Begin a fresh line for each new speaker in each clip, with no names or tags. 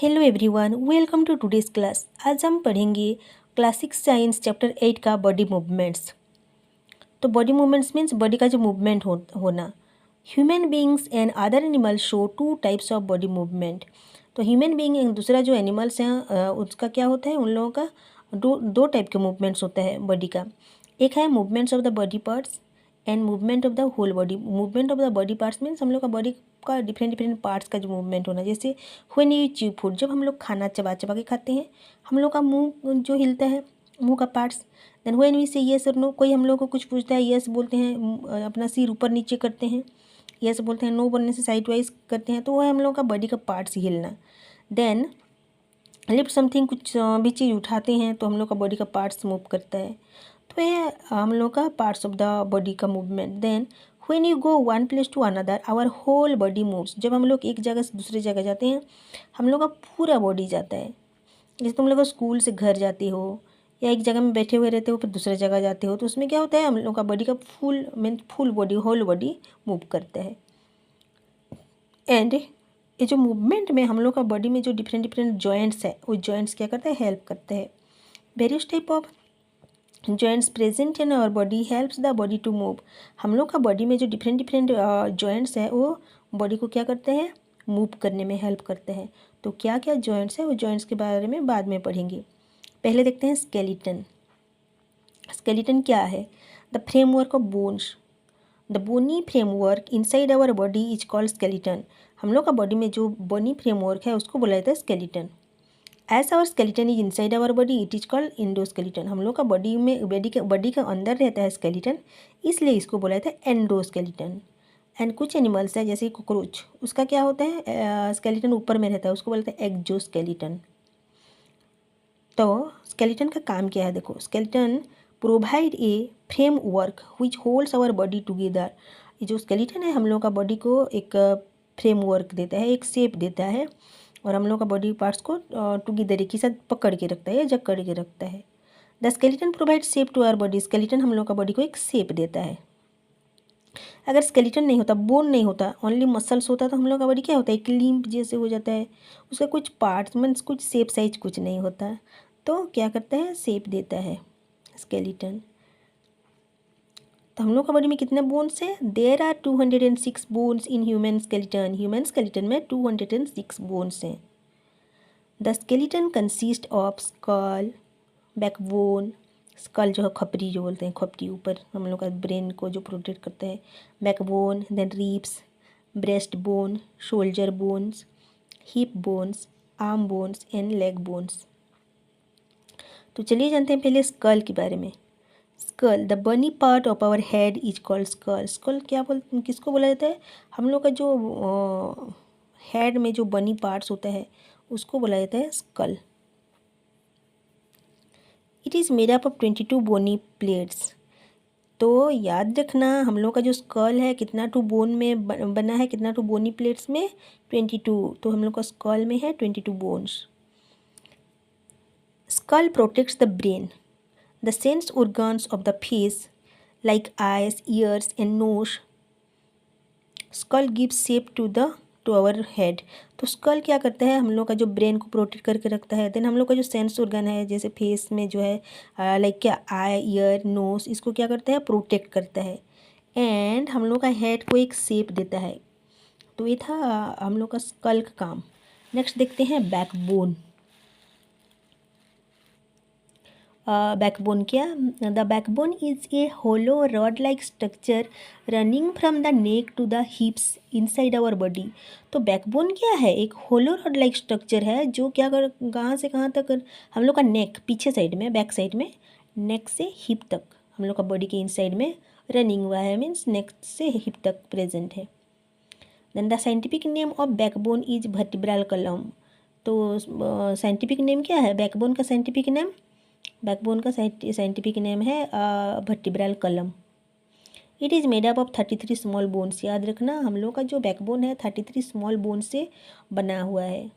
Hello everyone, welcome to today's class. आज हम पढ़ेंगे क्लास 6 साइंस चैप्टर 8 का बॉडी मूवमेंट्स। तो बॉडी मूवमेंट्स मीन्स बॉडी का जो मूवमेंट होना। Human beings and other animals show two types of body movement. तो ह्यूमन बींग एंड दूसरा जो एनिमल्स हैं उसका क्या होता है, उन लोगों का दो टाइप के मूवमेंट्स होता है बॉडी का। एक है movements of the body parts and movement of the whole body. Movement of the body parts means हम लोग का बॉडी का डिफरेंट डिफरेंट पार्ट्स का जो मूवमेंट होना। जैसे व्हेन यू च्यू फूड, जब हम लोग खाना चबा चबा के खाते हैं, हम लोग का मुंह जो हिलता है, मुंह का पार्ट्स। देन व्हेन वी से येस और नो, कोई हम लोग को कुछ पूछता है, येस बोलते हैं, अपना सिर ऊपर नीचे करते हैं, येस बोलते हैं, नो बोलने से साइड वाइज करते हैं, तो वो है हम लोग का बॉडी का पार्ट्स हिलना। देन लिफ्ट समथिंग, कुछ भी चीज़ उठाते हैं तो हम लोग का बॉडी का पार्ट्स मूव करता है। तो ये हम लोग का पार्ट्स ऑफ द बॉडी का movement. Then when you go one place to another, our whole body moves. जब हम लोग एक जगह से दूसरी जगह जाते हैं, हम लोग का पूरा बॉडी जाता है। जैसे तुम लोग स्कूल से घर जाते हो या एक जगह में बैठे हुए रहते हो फिर दूसरी जगह जाते हो, तो उसमें क्या होता है, हम लोग का बॉडी का full body, whole body move करता है। एंड ये जो मूवमेंट में हम लोग का बॉडी में जो डिफरेंट डिफरेंट जॉइंट्स है, वो जॉइंट्स क्या करते हैं, हेल्प करते हैं। Various type of joints present in our body helps the body to move. हम लोग का बॉडी में जो डिफरेंट डिफरेंट जॉइंट्स है, वो बॉडी को क्या करते हैं, मूव करने में हेल्प करते हैं। तो क्या क्या जॉइंट्स है, वो जॉइंट्स के बारे में बाद में पढ़ेंगे। पहले देखते हैं स्केलेटन। स्केलेटन क्या है? The framework of bones. The bony framework inside our body is called skeleton. हम लोग का बॉडी में जो बोनी फ्रेमवर्क है उसको बोला जाता है skeleton. As our skeleton is inside our body it is called endoskeleton. हम लोग का बॉडी में बॉडी के अंदर रहता है स्केलेटन, इसलिए इसको बोला जाता है एंडोस्केलेटन। एंड कुछ एनिमल्स है जैसे कॉकरोच, उसका क्या होता है, स्केलेटन ऊपर में रहता है, उसको बोलते हैं एक्जोस्केलेटन। तो स्केलेटन का काम क्या है, देखो। Skeleton provide a frame work which holds our body together. ये जो स्केलेटन है हम लोग का बॉडी को एक फ्रेम वर्क देता है, एक शेप देता है, और हम लोग का बॉडी पार्ट्स को टुगेदर के साथ पकड़ के रखता है या जकड़ के रखता है। The skeleton provide shape to our body. Skeleton हम लोग का बॉडी को एक शेप देता है। अगर स्केलेटन नहीं होता, बोन नहीं होता, ओनली मसल्स होता, तो हम लोग का बॉडी क्या होता है, एक लिम्प जैसे हो जाता है। उसका कुछ पार्ट्स मीन्स कुछ शेप साइज कुछ नहीं होता। तो क्या करता है, शेप देता है स्केलेटन। तो हम लोग का बॉडी में कितने बोन्स हैं? There are 206 bones in human skeleton. Human skeleton में 206 बोन्स हैं। The skeleton consist of skull, backbone. Skull जो है खपरी जो बोलते हैं, खपरी ऊपर हम लोग का ब्रेन को जो प्रोटेक्ट करता है। Backbone, then ribs, breast bone, shoulder bones, hip bones, arm bones and leg bones. तो चलिए जानते हैं पहले स्कल के बारे में। Skull, the bony part of our head is called skull. Skull क्या किसको बोला जाता है? हम लोग का जो हेड में जो बनी पार्ट्स होता है उसको बोला जाता है skull. It is made up of 22 bony plates. तो याद रखना, हम लोग का जो स्कल है कितना टू बोन में बना है, कितना टू बोनी प्लेट्स में, 22। तो हम लोग का स्कल में है 22 bones. Skull protects the brain, the sense organs of the face like eyes, ears and nose. Skull gives shape to our head. तो स्कल क्या करता है, हम लोग का जो ब्रेन को प्रोटेक्ट करके रखता है। देन हम लोग का जो सेंस ऑर्गन है जैसे फेस में जो है लाइक क्या, आई, ईयर, नोज, इसको क्या करता है, प्रोटेक्ट करता है। एंड हम लोग का हेड को एक शेप देता है। तो ये था हम लोग का स्कल का काम। नेक्स्ट देखते हैं बैकबोन। बैकबोन क्या? The backbone is a hollow rod like structure running from the neck to the hips inside our body. तो बैकबोन क्या है? एक होलो रॉड लाइक स्ट्रक्चर है जो क्या कर, कहाँ से कहाँ तक, हम लोग का नेक पीछे साइड में, बैक साइड में, नेक से हिप तक हम लोग का बॉडी के इनसाइड में रनिंग हुआ है, मीन्स नेक से हिप तक प्रेजेंट है। Then the scientific name of backbone is vertebral column. तो साइंटिफिक नेम क्या है बैकबोन का? साइंटिफिक नेम, बैकबोन का साइंटिफिक नेम है vertebral column. It is made up of 33 small bones. याद रखना, हम लोग का जो बैकबोन है 33 स्मॉल बोन से बना हुआ है,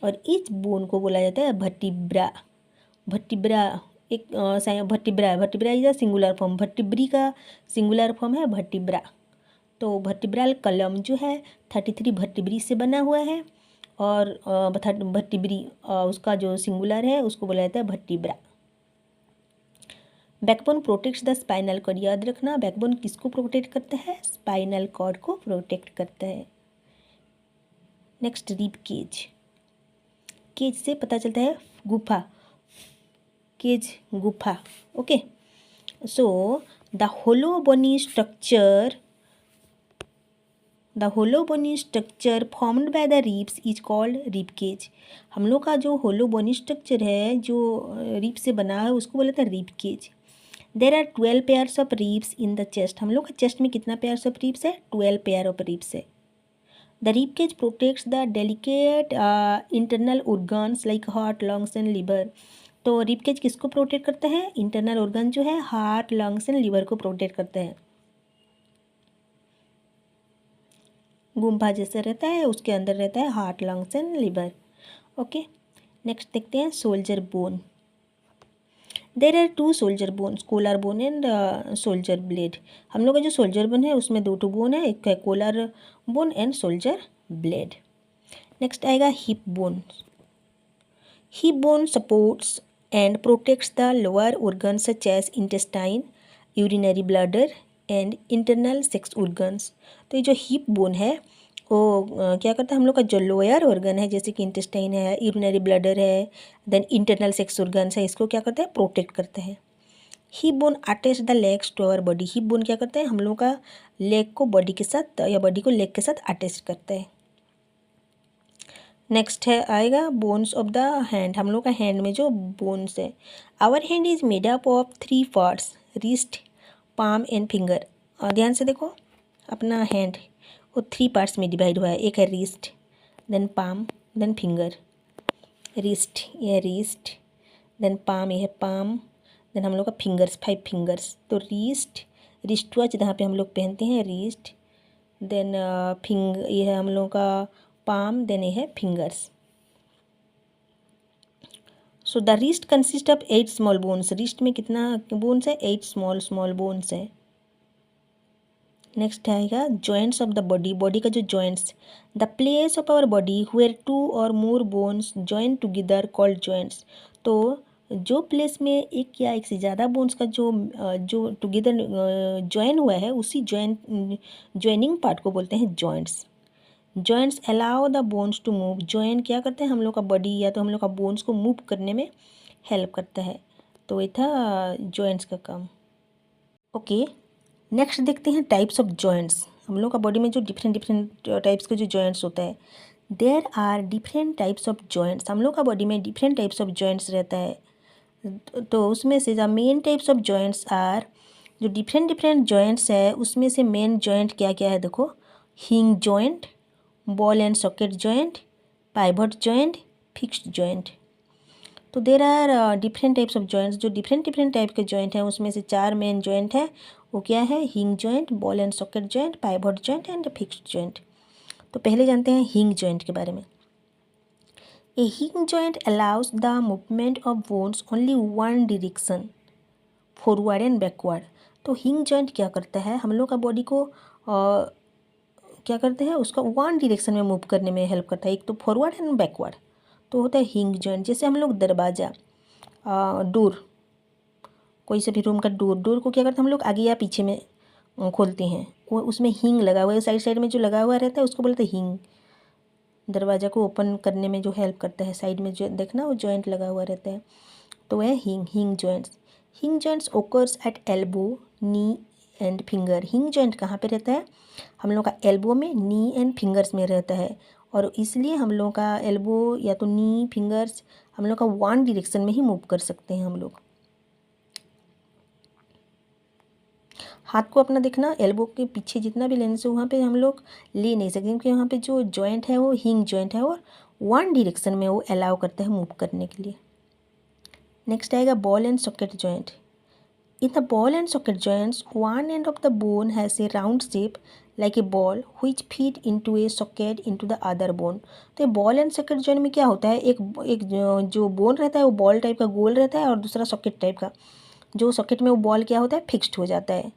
और इस बोन को बोला जाता है वर्टिब्रा। वर्टिब्रा एक vertebra is a singular form. Vertebrae का सिंगुलर फॉर्म है वर्टिब्रा। तो वर्टिब्रल कॉलम जो है 33 वर्टिब्री से बना हुआ है, और वर्टिब्री उसका जो सिंगुलर है उसको बोला जाता है vertebra. Backbone protects the spinal cord, याद रखना बैकबोन किसको प्रोटेक्ट करता है, स्पाइनल कॉर्ड को प्रोटेक्ट करता है। नेक्स्ट रिब केज, केज से पता चलता है गुफा, केज गुफा। Okay, so the hollow bony structure formed by the ribs is called rib cage. हम लोग का जो होलो बोनी स्ट्रक्चर है जो रिब से बना है उसको बोला था rib cage. There are 12 pairs of ribs in the chest, हम लोग का चेस्ट में कितना पेयर्स ऑफ रिब्स है, 12 पेयर ऑफ रिब्स है। The rib cage protects the delicate internal organs like heart, lungs and liver. तो रिब केज किसको protect करता है, इंटरनल ऑर्गन जो है हार्ट, लंग्स एंड लिवर को प्रोटेक्ट करता है। गुम्फा जैसे रहता है उसके अंदर रहता है heart, lungs and liver. Okay, next देखते हैं shoulder bone. There are 2 shoulder bones, collar bone and shoulder blade. हम लोग का जो सोल्जर बोन है उसमें 2 बोन है, एक है collar bone and shoulder blade. Next आएगा hip bone. Hip bone supports and protects the lower organ such as intestine, urinary bladder and internal sex organs. तो ये जो हिप बोन है वो क्या करता है, हम लोग का जो लोअर ऑर्गन है जैसे कि इंटेस्टाइन है, यूरिनरी ब्लैडर है, देन इंटरनल सेक्स ऑर्गन्स है, इसको क्या करता है, प्रोटेक्ट करता है। Hip bone attach the legs to our body, hip bone क्या करता है, हम लोग का लेग को बॉडी के साथ या बॉडी को लेग के साथ अटैच करता है। नेक्स्ट है आएगा बोन्स ऑफ द हैंड, हम लोग का हैंड में जो बोन्स है। Our hand is made up of 3 parts, wrist, palm and finger. ध्यान से देखो, अपना हैंड वो 3 पार्ट्स में डिवाइड हुआ है, एक है wrist, then palm, then finger. Wrist, ये रिस्ट, देन पाम, ये है पाम, देन हम लोग का फिंगर्स, 5 फिंगर्स। तो रिस्ट वॉच जहाँ पे हम लोग पहनते हैं रिस्ट, देन ये है हम लोग का पाम, देन ये है fingers. So the wrist consist of 8 small bones, wrist में कितना बोन्स है, 8 स्मॉल बोन्स है। नेक्स्ट आएगा joints of the body, body का जो joints, the place of our body where 2 और more bones join together called joints. तो जो प्लेस में एक या एक से ज़्यादा बोन्स का जो टुगेदर जॉइन हुआ है उसी जॉइनिंग पार्ट को बोलते हैं joints. Joints allow the bones to move, join क्या करते हैं, हम लोग का बॉडी या तो हम लोग का बोन्स को मूव करने में हेल्प करता है। तो ये था जॉइंट्स का काम। ओके, नेक्स्ट देखते हैं टाइप्स ऑफ जॉइंट्स। हम लोग का बॉडी में जो डिफरेंट टाइप्स के जो जॉइंट्स होता है, there are different types of joints, हम लोग का बॉडी में डिफरेंट टाइप्स ऑफ जॉइंट्स रहता है। तो उसमें से the main types of joints are, जो डिफरेंट जॉइंट्स है उसमें से मेन जॉइंट क्या क्या है देखो, hinge joint, ball and socket joint, pivot joint, fixed joint. तो there are different types of joints, जो डिफरेंट टाइप के जॉइंट हैं उसमें से 4 मेन जॉइंट है, वो क्या है, हिंग joint, ball and socket joint, pivot joint and fixed joint. तो पहले जानते हैं हिंग जॉइंट के बारे में। ए हिंग joint allows the movement of bones only one direction, forward and backward. तो हिंग जॉइंट क्या करता है, हम लोग का बॉडी को क्या करते हैं, उसका वन डायरेक्शन में मूव करने में हेल्प करता है, एक तो फॉरवर्ड एंड बैकवर्ड। तो होता है हिंग जॉइंट। जैसे हम लोग दरवाज़ा, डोर, कोई से भी रूम का डोर को क्या करते हैं हम लोग आगे या पीछे में खोलते हैं, वो उसमें हिंग लगा हुआ है, साइड में जो लगा हुआ रहता है उसको बोलते हैं हिंग। दरवाज़ा को ओपन करने में जो हेल्प करता है, साइड में जो देखना वो जॉइंट लगा हुआ रहता है, तो वह हिंग जॉइंट्स। हिंग joints occurs at elbow, knee and finger. हिंग जॉइंट कहाँ पे रहता है, हम लोग का एल्बो में, नी एंड फिंगर्स में रहता है, और इसलिए हम लोग का एल्बो या तो नी, फिंगर्स हम लोग का वन डायरेक्शन में ही मूव कर सकते हैं हम लोग। हाथ को अपना देखना, एल्बो के पीछे जितना भी लेने से वहाँ पे हम लोग ले नहीं सकते, क्योंकि वहाँ पे जो जॉइंट है वो हिंग जॉइंट है और वन डायरेक्शन में वो अलाउ करता है मूव करने के लिए। नेक्स्ट आएगा ball and socket joint. In the ball and socket joints one end of the bone has A round shape like a ball which fit into A socket into the other bone. तो ये ball and socket joint में क्या होता है, एक जो bone रहता है वो बॉल टाइप का गोल रहता है, और दूसरा सॉकेट टाइप का, जो सॉकेट में वो बॉल क्या होता है, फिक्स्ड हो जाता है।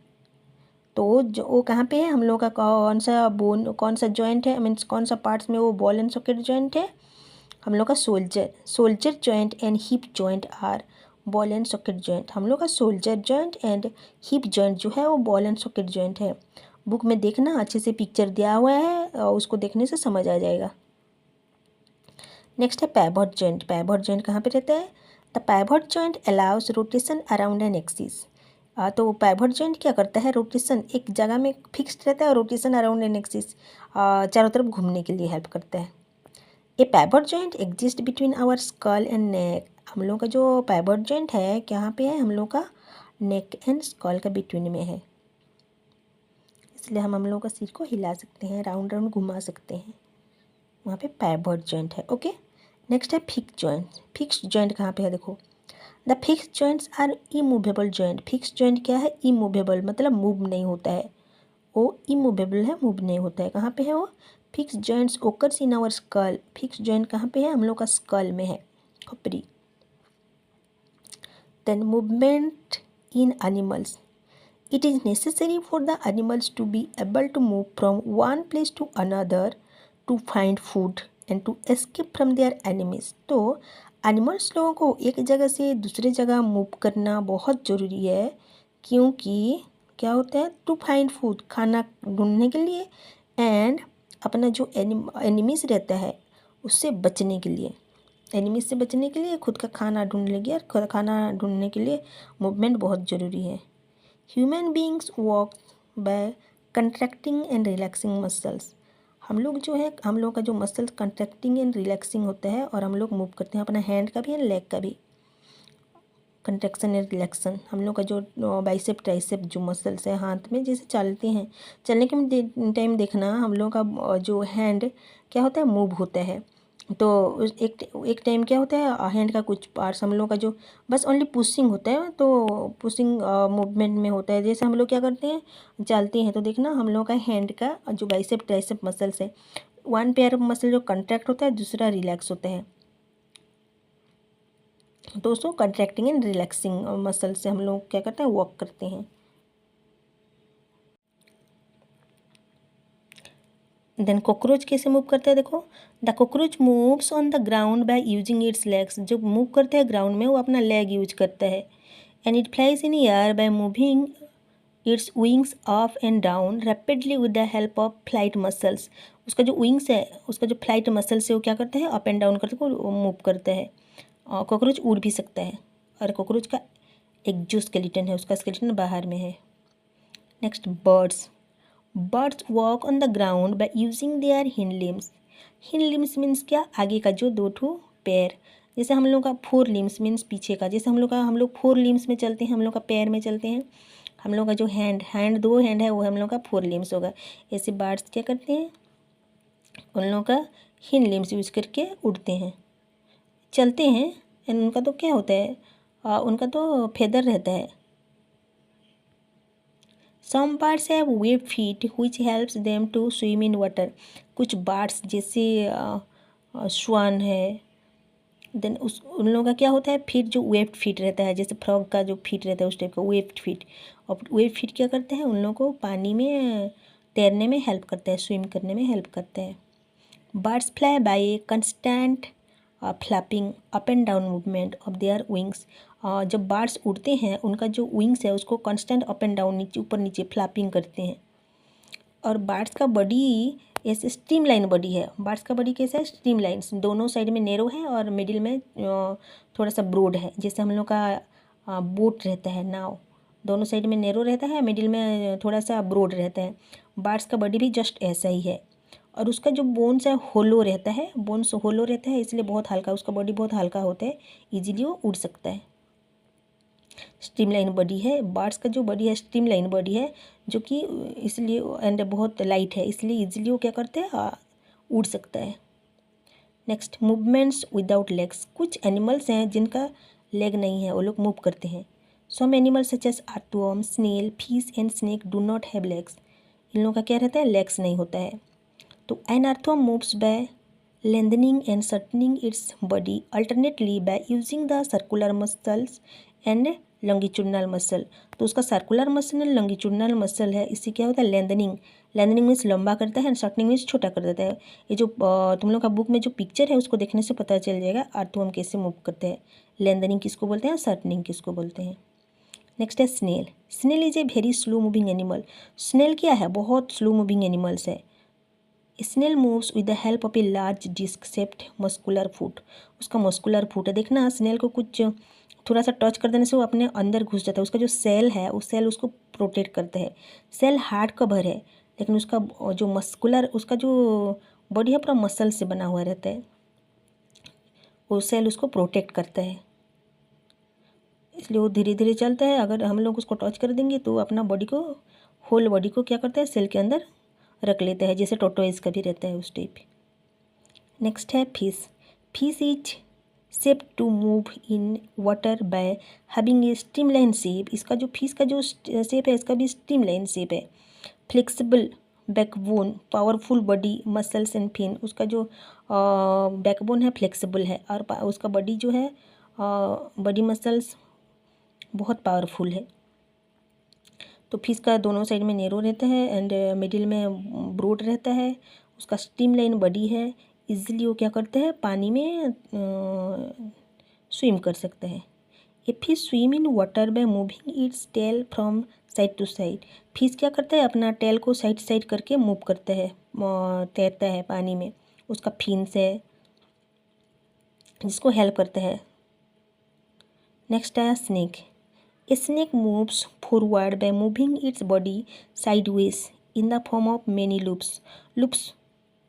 तो जो वो कहाँ पे है, हम लोग का कौन सा बोन, कौन सा जॉइंट है, मीन्स कौन सा पार्ट्स में वो बॉल एंड सॉकेट जॉइंट है, हम लोग का shoulder joint and hip joint are ball and socket joint. हम लोग का shoulder joint and hip joint जो है वो बॉल एंड सॉकेट जॉइंट है। बुक में देखना, अच्छे से पिक्चर दिया हुआ है और उसको देखने से समझ आ जाएगा। नेक्स्ट है पैवट जॉइंट। पैवट जॉइंट कहाँ पे रहता है? The pivot joint allows rotation around an axis. तो पैवट जॉइंट क्या करता है? रोटेशन, एक जगह में फिक्स्ड रहता है और रोटेशन अराउंड एन एक्सिस, चारों तरफ घूमने के लिए हेल्प करता है। A pivot joint exist between our skull and neck. हम लोग का जो पैवट जॉइंट है कहाँ पे है? हम लोग का नेक एंड स्कल का बिटवीन में है, इसलिए हम लोग का सिर को हिला सकते हैं, राउंड राउंड घुमा सकते हैं, वहाँ पे पैवट जॉइंट है। ओके, नेक्स्ट है फिक्स जॉइंट। फिक्स जॉइंट कहाँ पे है? देखो, the fix joints are immovable joint. Fix joint क्या है? इमूवेबल, मतलब मूव नहीं होता है, वो इमूवेबल है, मूव नहीं होता है। कहाँ पे है वो? Fix joints occurs in our skull. Fix joint कहाँ पे है? हम लोग का स्कल में है, खोपड़ी। Then movement in animals. It is necessary for the animals to be able to move from one place to another to find food and to escape from their enemies. तो एनिमल्स लोगों को एक जगह से दूसरे जगह मूव करना बहुत ज़रूरी है, क्योंकि क्या होता है? टू फाइंड फूड, खाना ढूंढने के लिए, एंड अपना जो एनिमीज रहता है उससे बचने के लिए। एनिमीज से बचने के लिए खुद का खाना ढूंढ लेगी, और खाना ढूंढने के लिए मूवमेंट बहुत ज़रूरी है। Human beings walk bye contracting and relaxing muscles. हम लोग जो है, हम लोग का जो मसल्स कंट्रैक्टिंग एंड रिलैक्सिंग होता है, और हम लोग मूव करते हैं अपना हैंड का भी एंड लेग का भी, कंट्रैक्शन एंड रिलैक्सन। हम लोग का जो बाइसेप ट्राइसेप जो मसल्स है हाथ में, जैसे चलते हैं, चलने के टाइम देखना हम लोग का जो हैंड क्या होता है? मूव होता है। तो एक टाइम क्या होता है? हैंड का कुछ पार्ट्स हम लोग का जो बस ओनली पुशिंग होता है, तो पुशिंग मूवमेंट में होता है। जैसे हम लोग क्या करते हैं? चलते हैं, तो देखना हम लोग का हैंड का जो बाइसेप ट्राइसेप मसल्स है, वन पेयर ऑफ मसल जो कंट्रैक्ट होता है, दूसरा रिलैक्स होता है। तो उसको कंट्रैक्टिंग एंड रिलैक्सिंग मसल से हम लोग क्या करते हैं? वॉक करते हैं। देन कॉकरोच कैसे मूव करता है? देखो, the cockroach moves on the ground by using its legs. जो मूव करता है ग्राउंड में, वो अपना लेग यूज करता है। And it flies in air by moving its wings up and down rapidly with the help of flight muscles. उसका जो विंग्स है, उसका जो फ्लाइट मसल्स है, वो क्या करता है? अप एंड डाउन करते हुए मूव करता है। कॉकरोच उड़ भी सकता है, और कॉकरोच का एक जो स्केलेटन है, उसका स्केलेटन बाहर में है। Next, birds. Birds walk on the ground by using their hind limbs. Hind limbs means क्या? आगे का जो दो ठो पैर। जैसे हम लोग का फोर लिम्स मीन्स पीछे का। जैसे हम लोग फोर लिम्स में चलते हैं, हम लोग का पैर में चलते हैं। हम लोग का जो हैंड दो हैंड है, वो हम लोग का फोर लिम्स होगा। ऐसे बर्ड्स क्या करते हैं? उन लोगों का हिंड लिम्स यूज करके उड़ते हैं, चलते हैं। एंड उनका तो क्या होता है? उनका तो फेदर रहता है। Some birds have web feet which helps them to swim in water. कुछ बर्ड्स जैसे स्वान है, देन उस उन लोगों का क्या होता है? फीट जो वेब फीट रहता है, जैसे फ्रॉग का जो फीट रहता है उस टाइप का वेब फीट। और वेब फीट क्या करते हैं? उन लोगों को पानी में तैरने में हेल्प करता है, स्विम करने में हेल्प करते हैं। Birds fly by a constant flapping up and down movement of their wings. जब बर्ड्स उड़ते हैं, उनका जो विंग्स है उसको कांस्टेंट अप एंड डाउन, नीचे ऊपर नीचे फ्लैपिंग करते हैं। और बर्ड्स का बॉडी ऐसे स्ट्रीमलाइन बॉडी है। बर्ड्स का बॉडी कैसा है? स्ट्रीमलाइन, दोनों साइड में नैरो है और मिडिल में थोड़ा सा ब्रॉड है। जैसे हम लोग का बोट रहता है, नाव, दोनों साइड में नैरो रहता है, मिडिल में थोड़ा सा ब्रॉड रहता है। बर्ड्स का बॉडी भी जस्ट ऐसा ही है। और उसका जो बोन्स है होलो रहता है, बोन्स होलो रहता है, इसलिए बहुत हल्का, उसका बॉडी बहुत हल्का होता है, इजीली वो उड़ सकता है। स्ट्रीमलाइन बॉडी है बर्ड्स का, जो बॉडी है स्ट्रीमलाइन बॉडी है, जो कि इसलिए एंड बहुत लाइट है, इसलिए इजीली वो क्या करते हैं? उड़ सकता है। Next, movements without legs. कुछ एनिमल्स हैं जिनका लेग नहीं है, वो लोग मूव करते हैं। Some animals such as earthworm, snail, fish and snake do not have legs. इन लोगों का क्या रहता है? लेग्स नहीं होता है। तो an earthworm moves by lengthening and shortening its body alternately by using the circular muscles and longitudinal muscle, तो उसका सर्कुलर मसल लॉन्गिट्यूडनल मसल है, इससे क्या होता है लेंथनिंग, लेंथनिंग मीन्स लंबा करता है, शॉर्टनिंग मीन्स छोटा कर देता है। ये जो तुम लोग का बुक में जो पिक्चर है उसको देखने से पता चल जाएगा आर्थ्रोम कैसे मूव करते हैं, लेंथनिंग किसको बोलते हैं, शॉर्टनिंग किसको बोलते हैं। नेक्स्ट है snail. Snail is a very slow moving animal. Snail क्या है, बहुत स्लो मूविंग एनिमल्स है। Snail moves with the help of a large disc shaped muscular foot. उसका मस्कुलर फुट है, देखना स्नेल को कुछ थोड़ा सा टच कर देने से वो अपने अंदर घुस जाता है। उसका जो सेल है वो सेल उसको प्रोटेक्ट करते हैं। सेल हार्ड कवर है, लेकिन उसका जो मस्कुलर उसका जो बॉडी है पूरा मसल से बना हुआ रहता है, वो सेल उसको प्रोटेक्ट करता है, इसलिए वो धीरे धीरे चलता है। अगर हम लोग उसको टच कर देंगे तो अपना बॉडी को, होल बॉडी को क्या करता है, सेल के अंदर रख लेता है, जैसे टोटोइज का भी रहता है उस टाइप। नेक्स्ट है fish. Fish is shape to move in water by having a streamline shape. इसका जो फिश का जो शेप है इसका भी स्ट्रीमलाइन शेप है। Flexible backbone, powerful body, muscles and fin. उसका जो बैकबोन है फ्लेक्सिबल है, और उसका बॉडी जो है बॉडी मसल्स बहुत पावरफुल है। तो फिश का दोनों साइड में नेरो रहता है एंड मिडिल में ब्रॉड रहता है। उसका स्ट्रीमलाइन बॉडी है, इजीली वो क्या करते हैं पानी में स्विम कर सकते हैं। A fish swim in water by moving its tail from side to side. Fish क्या करता है, अपना टेल को साइड साइड करके मूव करता है, तैरता है पानी में। उसका फिन्स है जिसको हेल्प करता है। नेक्स्ट है snake. A snake moves forward by moving its body sideways in the form of many loops. Loops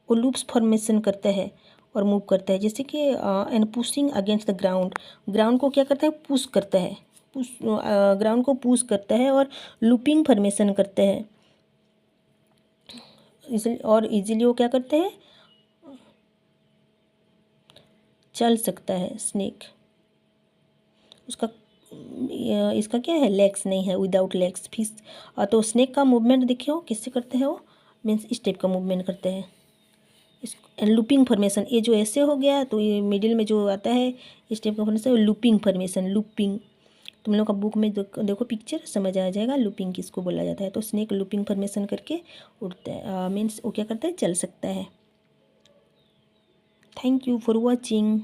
वो loops फॉर्मेशन करता है और मूव करता है, जैसे कि and pushing against the ground. Ground को क्या करता है, पुश करता है, ग्राउंड को पुश करता है और लूपिंग फॉर्मेशन करता है। और इजीली वो क्या करते हैं, चल सकता है स्नेक। उसका इसका क्या है, लेग्स नहीं है, विदाउट लेग्स फिश। तो स्नेक का मूवमेंट देखिए किससे करते हैं, वो मीन्स इस टाइप का मूवमेंट करते हैं। इस लूपिंग फॉर्मेशन, ये जो ऐसे हो गया तो ये मिडिल में जो आता है इस टाइप का फॉर्मेशन लूपिंग फॉर्मेशन। लूपिंग तुम लोग का बुक में देखो पिक्चर, समझ आ जाएगा लूपिंग किसको बोला जाता है। तो स्नेक लूपिंग फॉर्मेशन करके उड़ता है, मीन्स वो क्या करता है, चल सकता है। Thank you for watching.